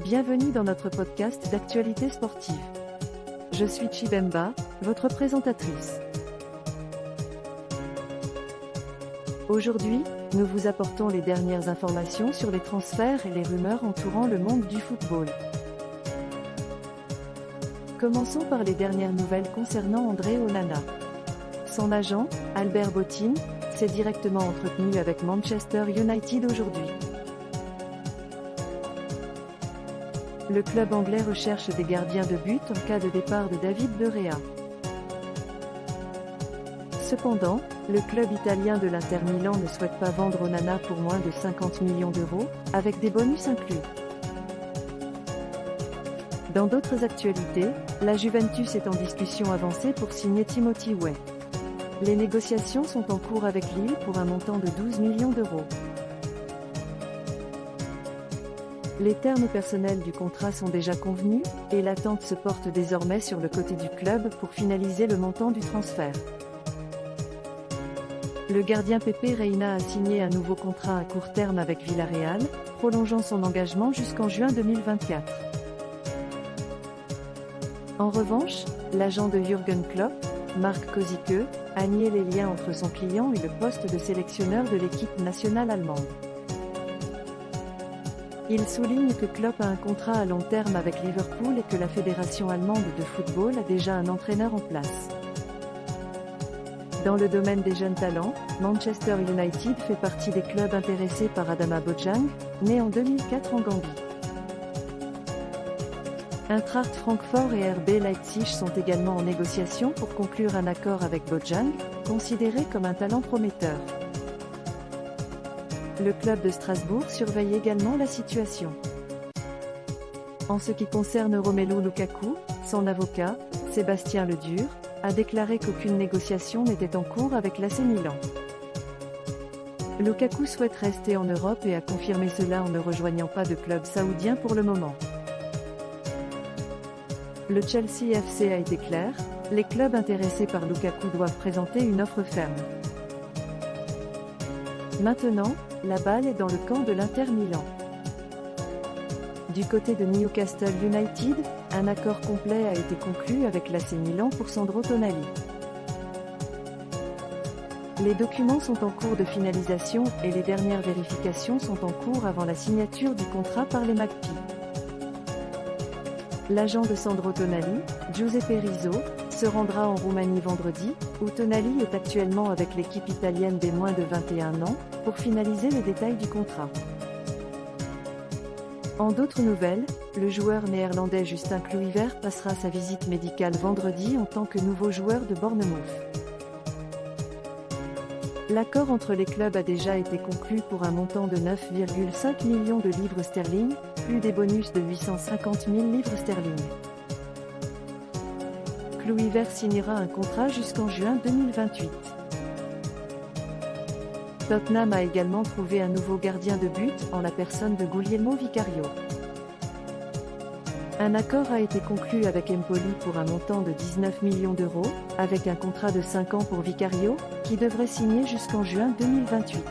Bienvenue dans notre podcast d'actualité sportive. Je suis Chibemba, votre présentatrice. Aujourd'hui, nous vous apportons les dernières informations sur les transferts et les rumeurs entourant le monde du football. Commençons par les dernières nouvelles concernant André Onana. Son agent, Albert Botin, s'est directement entretenu avec Manchester United aujourd'hui. Le club anglais recherche des gardiens de but en cas de départ de David De Gea. Cependant, le club italien de l'Inter Milan ne souhaite pas vendre Onana pour moins de 50 millions d'euros, avec des bonus inclus. Dans d'autres actualités, la Juventus est en discussion avancée pour signer Timothy Weah. Les négociations sont en cours avec Lille pour un montant de 12 millions d'euros. Les termes personnels du contrat sont déjà convenus, et l'attente se porte désormais sur le côté du club pour finaliser le montant du transfert. Le gardien Pepe Reina a signé un nouveau contrat à court terme avec Villarreal, prolongeant son engagement jusqu'en juin 2024. En revanche, l'agent de Jürgen Klopp, Marc Kozicke, a nié les liens entre son client et le poste de sélectionneur de l'équipe nationale allemande. Il souligne que Klopp a un contrat à long terme avec Liverpool et que la fédération allemande de football a déjà un entraîneur en place. Dans le domaine des jeunes talents, Manchester United fait partie des clubs intéressés par Adama Bojang, né en 2004 en Gambie. Eintracht Francfort et RB Leipzig sont également en négociation pour conclure un accord avec Bojang, considéré comme un talent prometteur. Le club de Strasbourg surveille également la situation. En ce qui concerne Romelu Lukaku, son avocat, Sébastien Ledur, a déclaré qu'aucune négociation n'était en cours avec l'AC Milan. Lukaku souhaite rester en Europe et a confirmé cela en ne rejoignant pas de club saoudien pour le moment. Le Chelsea FC a été clair, les clubs intéressés par Lukaku doivent présenter une offre ferme. Maintenant, la balle est dans le camp de l'Inter Milan. Du côté de Newcastle United, un accord complet a été conclu avec l'AC Milan pour Sandro Tonali. Les documents sont en cours de finalisation et les dernières vérifications sont en cours avant la signature du contrat par les Magpies. L'agent de Sandro Tonali, Giuseppe Rizzo, se rendra en Roumanie vendredi, où Tonali est actuellement avec l'équipe italienne des moins de 21 ans, pour finaliser les détails du contrat. En d'autres nouvelles, le joueur néerlandais Justin Kluivert passera sa visite médicale vendredi en tant que nouveau joueur de Bournemouth. L'accord entre les clubs a déjà été conclu pour un montant de 9,5 millions de livres sterling, plus des bonus de 850 000 livres sterling. Kluivert signera un contrat jusqu'en juin 2028. Tottenham a également trouvé un nouveau gardien de but en la personne de Guglielmo Vicario. Un accord a été conclu avec Empoli pour un montant de 19 millions d'euros, avec un contrat de 5 ans pour Vicario, qui devrait signer jusqu'en juin 2028.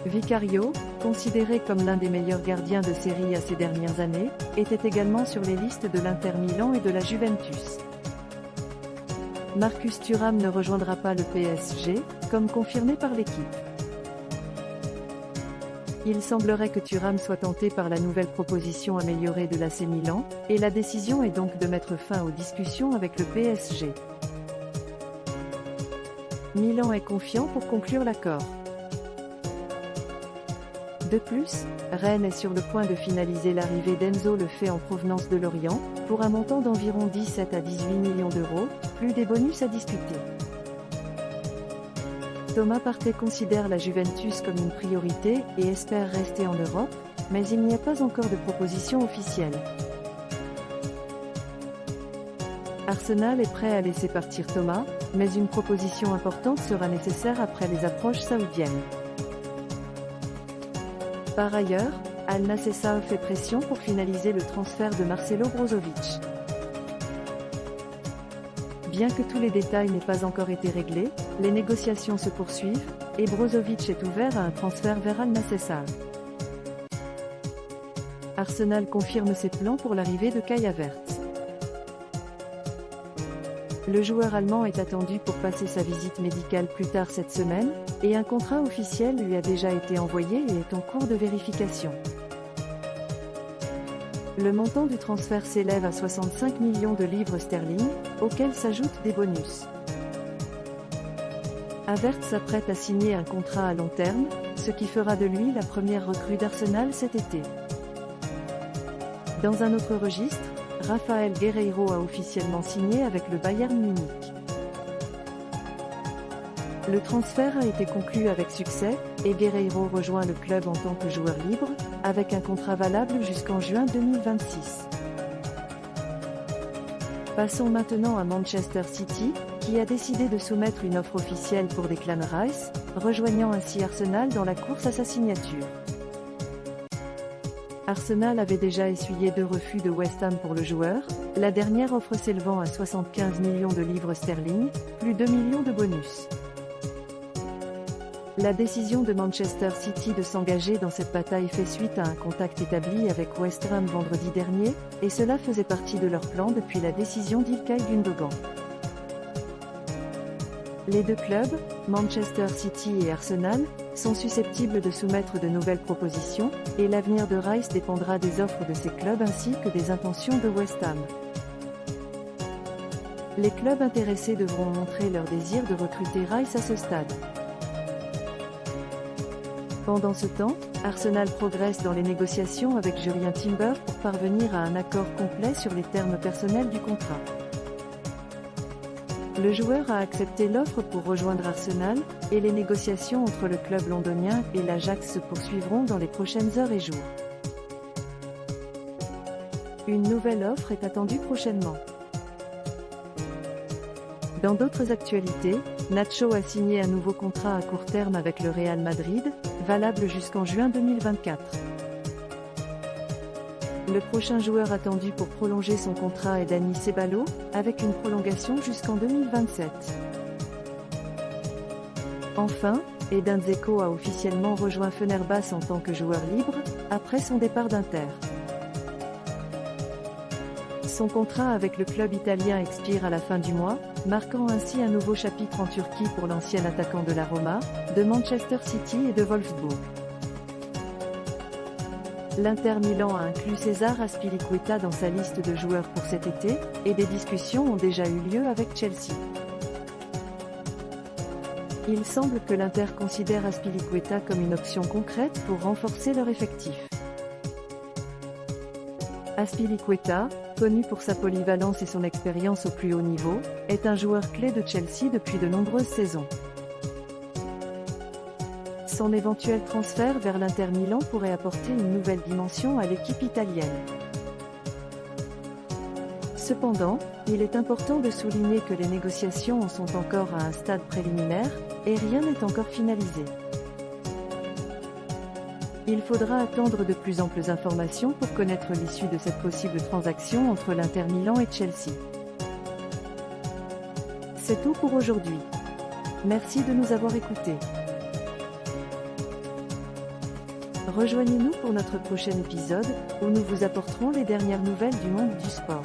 Vicario, considéré comme l'un des meilleurs gardiens de série à ces dernières années, était également sur les listes de l'Inter Milan et de la Juventus. Marcus Thuram ne rejoindra pas le PSG, comme confirmé par l'équipe. Il semblerait que Thuram soit tenté par la nouvelle proposition améliorée de l'AC Milan, et la décision est donc de mettre fin aux discussions avec le PSG. Milan est confiant pour conclure l'accord. De plus, Rennes est sur le point de finaliser l'arrivée d'Enzo Lefebvre en provenance de Lorient, pour un montant d'environ 17 à 18 millions d'euros, plus des bonus à discuter. Thomas Partey considère la Juventus comme une priorité et espère rester en Europe, mais il n'y a pas encore de proposition officielle. Arsenal est prêt à laisser partir Thomas, mais une proposition importante sera nécessaire après les approches saoudiennes. Par ailleurs, Al Nassr fait pression pour finaliser le transfert de Marcelo Brozovic. Bien que tous les détails n'aient pas encore été réglés, les négociations se poursuivent, et Brozovic est ouvert à un transfert vers Al Nassr. Arsenal confirme ses plans pour l'arrivée de Kai Havertz. Le joueur allemand est attendu pour passer sa visite médicale plus tard cette semaine, et un contrat officiel lui a déjà été envoyé et est en cours de vérification. Le montant du transfert s'élève à 65 millions de livres sterling, auxquels s'ajoutent des bonus. Havertz s'apprête à signer un contrat à long terme, ce qui fera de lui la première recrue d'Arsenal cet été. Dans un autre registre, Rafael Guerreiro a officiellement signé avec le Bayern Munich. Le transfert a été conclu avec succès, et Guerreiro rejoint le club en tant que joueur libre, avec un contrat valable jusqu'en juin 2026. Passons maintenant à Manchester City, qui a décidé de soumettre une offre officielle pour Declan Rice, rejoignant ainsi Arsenal dans la course à sa signature. Arsenal avait déjà essuyé 2 refus de West Ham pour le joueur, la dernière offre s'élevant à 75 millions de livres sterling, plus 2 millions de bonus. La décision de Manchester City de s'engager dans cette bataille fait suite à un contact établi avec West Ham vendredi dernier, et cela faisait partie de leur plan depuis la décision d'Ilkay Gundogan. Les deux clubs, Manchester City et Arsenal, sont susceptibles de soumettre de nouvelles propositions, et l'avenir de Rice dépendra des offres de ces clubs ainsi que des intentions de West Ham. Les clubs intéressés devront montrer leur désir de recruter Rice à ce stade. Pendant ce temps, Arsenal progresse dans les négociations avec Jurrien Timber pour parvenir à un accord complet sur les termes personnels du contrat. Le joueur a accepté l'offre pour rejoindre Arsenal, et les négociations entre le club londonien et l'Ajax se poursuivront dans les prochaines heures et jours. Une nouvelle offre est attendue prochainement. Dans d'autres actualités, Nacho a signé un nouveau contrat à court terme avec le Real Madrid, valable jusqu'en juin 2024. Le prochain joueur attendu pour prolonger son contrat est Dani Ceballos, avec une prolongation jusqu'en 2027. Enfin, Edin Dzeko a officiellement rejoint Fenerbahçe en tant que joueur libre, après son départ d'Inter. Son contrat avec le club italien expire à la fin du mois, marquant ainsi un nouveau chapitre en Turquie pour l'ancien attaquant de la Roma, de Manchester City et de Wolfsburg. L'Inter Milan a inclus César Azpilicueta dans sa liste de joueurs pour cet été, et des discussions ont déjà eu lieu avec Chelsea. Il semble que l'Inter considère Azpilicueta comme une option concrète pour renforcer leur effectif. Azpilicueta, connu pour sa polyvalence et son expérience au plus haut niveau, est un joueur clé de Chelsea depuis de nombreuses saisons. Son éventuel transfert vers l'Inter Milan pourrait apporter une nouvelle dimension à l'équipe italienne. Cependant, il est important de souligner que les négociations en sont encore à un stade préliminaire, et rien n'est encore finalisé. Il faudra attendre de plus amples informations pour connaître l'issue de cette possible transaction entre l'Inter Milan et Chelsea. C'est tout pour aujourd'hui. Merci de nous avoir écoutés. Rejoignez-nous pour notre prochain épisode, où nous vous apporterons les dernières nouvelles du monde du sport.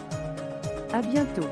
À bientôt.